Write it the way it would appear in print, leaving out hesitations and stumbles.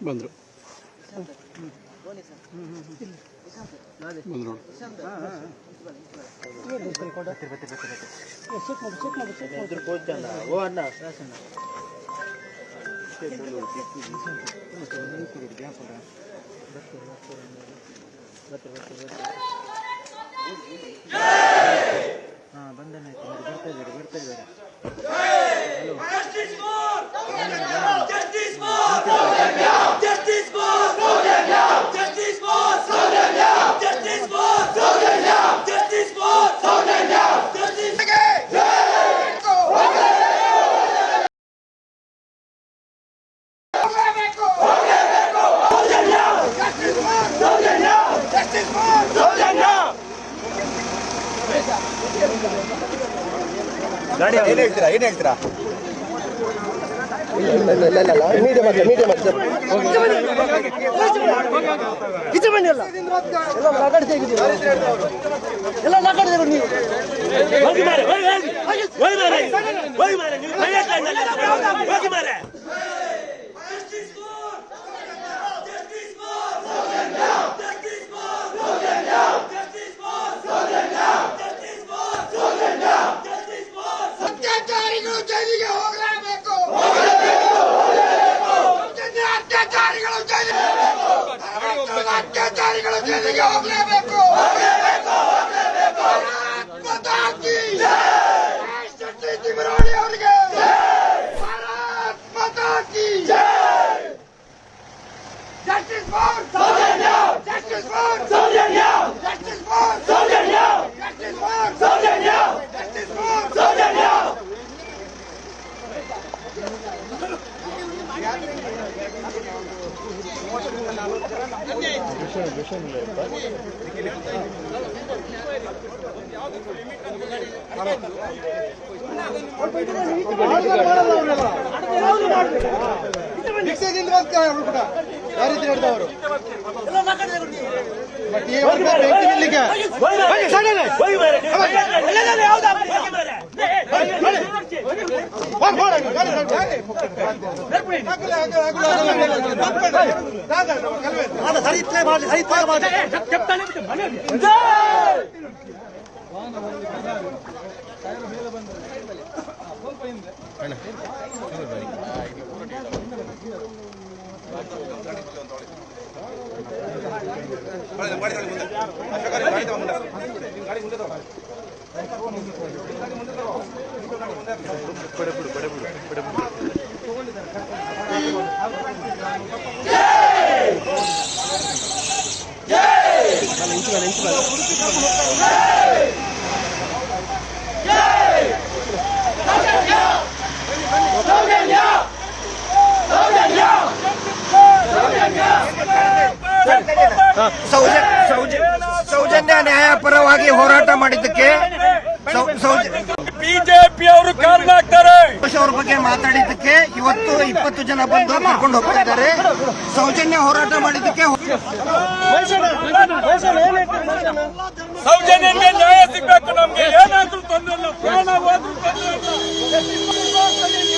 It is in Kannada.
ಬಂದರು ಏನ್ ಹೇಳ್ತೀರಾ ಅತ್ಯಾಚಾರಿಗಳು ಜೈಲಿಗೆ ಹೋಗಲೇಬೇಕು. ತಿಮರೋಳಿ ಅವರಿಗೆ ಭಾರತ್ ಮಾತಾ ಕಿ justice for Sowjanya, justice for Sowjanya, justice for Sowjanya, justice for Sowjanya, justice for Sowjanya. Sowjanya ನ್ಯಾಯ ಪರವಾಗಿ ಹೋರಾಟ ಮಾಡಿದ್ದಕ್ಕೆ ಬಿಜೆಪಿಯವರು ಕಾರಣ ಆಗ್ತಾರೆ. ಅವ್ರ ಬಗ್ಗೆ ಮಾತಾಡಿದ್ದಕ್ಕೆ ಇವತ್ತು 20 ಜನ ಬಂದು ಕರ್ಕೊಂಡು ಹೋಗ್ತಾ ಇದ್ದಾರೆ. ಸೌಜನ್ಯ ಹೋರಾಟ ಮಾಡಿದ್ದಕ್ಕೆ ಸೌಜನ್ಯಕ್ಕೆ ನ್ಯಾಯ ಸಿಗಬೇಕು. ನಮ್ಗೆ ಏನಾದ್ರೂ ತೊಂದರೆ ಇಲ್ಲ, ಪ್ರಾಣ ಹೋದ್ರೂ ತೊಂದರೆ ಇಲ್ಲ.